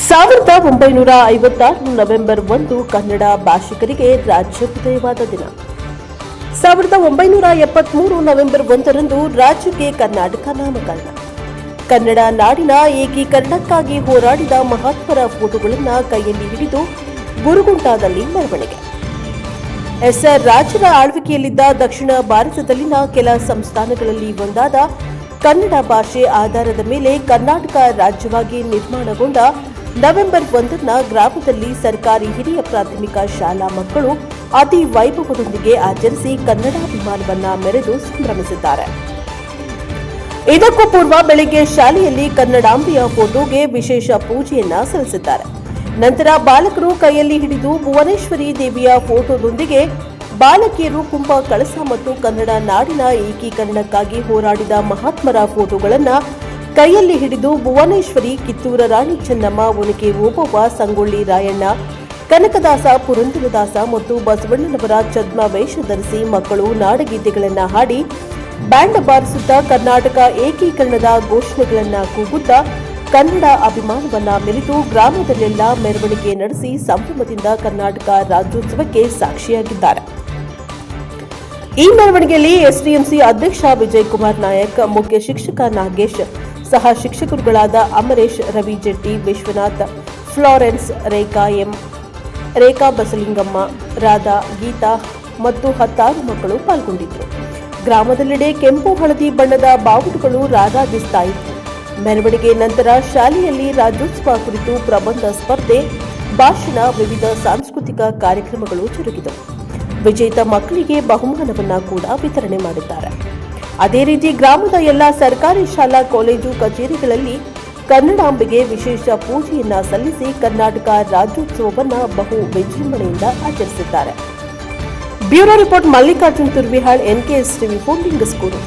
1956 November 1 Kannada ಭಾಷಿಕರಿಗೆ ರಾಜ್ಯೋದಯವಾದ ದಿನ. 1973 November 1ರಂದು ರಾಜ್ಯಕ್ಕೆ ಕರ್ನಾಟಕ ನಾಮಕರಣ. ಕನ್ನಡ ನಾಡಿನ ಏಕೀಕರಣಕ್ಕಾಗಿ ಹೋರಾಡಿದ ಮಹತ್ವರ ಫೋಟೋಗಳನ್ನು ಕೈಯಲ್ಲಿ ಹಿಡಿದು ಗುರುಗುಂಟಾದಲ್ಲಿ ಮೆರವಣಿಗೆ. ಎಸ್ಆರ್ ರಾಜರ ಆಳ್ವಿಕೆಯಲ್ಲಿದ್ದ ದಕ್ಷಿಣ ಭಾರತದಲ್ಲಿನ ಕೆಲ ಸಂಸ್ಥಾನಗಳಲ್ಲಿ ಒಂದಾದ ಕನ್ನಡ ಭಾಷೆ ಆಧಾರದ ಮೇಲೆ ಕರ್ನಾಟಕ ರಾಜ್ಯವಾಗಿ ನಿರ್ಮಾಣಗೊಂಡ ನವೆಂಬರ್ 1ರ ಗ್ರಾಮದಲ್ಲಿ ಸರ್ಕಾರಿ ಹಿರಿಯ ಪ್ರಾಥಮಿಕ ಶಾಲಾ ಮಕ್ಕಳು ಅತಿ ವೈಭವದೊಂದಿಗೆ ಆಚರಿಸಿ ಕನ್ನಡಾಭಿಮಾನವನ್ನ ಮೆರೆದು ಸಂಭ್ರಮಿಸಿದ್ದಾರೆ. ಇದಕ್ಕೂ ಪೂರ್ವ ಬೆಳಗ್ಗೆ ಶಾಲೆಯಲ್ಲಿ ಕನ್ನಡಾಂಬೆಯ ಫೋಟೋಗೆ ವಿಶೇಷ ಪೂಜೆಯನ್ನ ಸಲ್ಲಿಸಿದ್ದಾರೆ. ನಂತರ ಬಾಲಕರು ಕೈಯಲ್ಲಿ ಹಿಡಿದು ಭುವನೇಶ್ವರಿ ದೇವಿಯ ಫೋಟೋದೊಂದಿಗೆ ಬಾಲಕಿಯರು ಕುಂಭ ಕಳಸ ಮತ್ತು ಕನ್ನಡ ನಾಡಿನ ಏಕೀಕರಣಕ್ಕಾಗಿ ಹೋರಾಡಿದ ಮಹಾತ್ಮರ ಫೋಟೋಗಳನ್ನು ಕೈಯಲ್ಲಿ ಹಿಡಿದು ಭುವನೇಶ್ವರಿ, ಕಿತ್ತೂರ ರಾಣಿ ಚೆನ್ನಮ್ಮ, ಒನಕೆ ಓಬವ್ವ, ಸಂಗೊಳ್ಳಿ ರಾಯಣ್ಣ, ಕನಕದಾಸ, ಪುರಂದರದಾಸ ಮತ್ತು ಬಸವಣ್ಣನವರ ಛದ್ಮ ವೇಷ ಧರಿಸಿ ಮಕ್ಕಳು ನಾಡಗೀತೆಗಳನ್ನು ಹಾಡಿ ಬ್ಯಾಂಡ್ ಬಾರಿಸುತ್ತಾ ಕರ್ನಾಟಕ ಏಕೀಕರಣದ ಘೋಷಣೆಗಳನ್ನು ಕೂಗುತ್ತಾ ಕನ್ನಡ ಅಭಿಮಾನವನ್ನ ಮೆರೆದು ಗ್ರಾಮದಲ್ಲೆಲ್ಲ ಮೆರವಣಿಗೆ ನಡೆಸಿ ಸಂಭ್ರಮದಿಂದ ಕರ್ನಾಟಕ ರಾಜ್ಯೋತ್ಸವಕ್ಕೆ ಸಾಕ್ಷಿಯಾಗಿದ್ದಾರೆ. ಈ ಮೆರವಣಿಗೆಯಲ್ಲಿ ಎಸ್ಡಿಎಂಸಿ ಅಧ್ಯಕ್ಷ ವಿಜಯಕುಮಾರ್ ನಾಯಕ್, ಮುಖ್ಯ ಶಿಕ್ಷಕ ನಾಗೇಶ್, ಸಹ ಶಿಕ್ಷಕರುಗಳಾದ ಅಮರೇಶ್, ರವಿ ಜೆಟ್ಟಿ, ವಿಶ್ವನಾಥ್, ಫ್ಲಾರೆನ್ಸ್, ರೇಖಾ ಬಸಲಿಂಗಮ್ಮ, ರಾಧಾ, ಗೀತಾ ಮತ್ತು 10 ಮಕ್ಕಳು ಪಾಲ್ಗೊಂಡಿದ್ದರು. ಗ್ರಾಮದೆಲ್ಲೆಡೆ ಕೆಂಪು ಹಳದಿ ಬಣ್ಣದ ಬಾವುಟಗಳು ರಾರಾಜಿಸ್ತಾ ಇತ್ತು. ಮೆರವಣಿಗೆ ನಂತರ ಶಾಲೆಯಲ್ಲಿ ರಾಜ್ಯೋತ್ಸವ ಕುರಿತು ಪ್ರಬಂಧ ಸ್ಪರ್ಧೆ, ಭಾಷಣ, ವಿವಿಧ ಸಾಂಸ್ಕೃತಿಕ ಕಾರ್ಯಕ್ರಮಗಳು ಜರುಗಿದವು. ವಿಜೇತ ಮಕ್ಕಳಿಗೆ ಬಹುಮಾನವನ್ನ ಕೂಡ ವಿತರಣೆ ಮಾಡಿದ್ದಾರೆ. ಅದೇ ರೀತಿ ಗ್ರಾಮದ ಎಲ್ಲ ಸರ್ಕಾರಿ ಶಾಲಾ ಕಾಲೇಜು ಕಚೇರಿಗಳಲ್ಲಿ ಕನ್ನಡಾಂಬೆಗೆ ವಿಶೇಷ ಪೂಜೆಯನ್ನ ಸಲ್ಲಿಸಿ ಕರ್ನಾಟಕ ರಾಜ್ಯೋತ್ಸವವನ್ನ ಬಹು ವಿಜೃಂಭಣೆಯಿಂದ ಆಚರಿಸಿದ್ದಾರೆ. Bureau report Mallikarjun Turvihal, NKS TV 4 Lingasugur.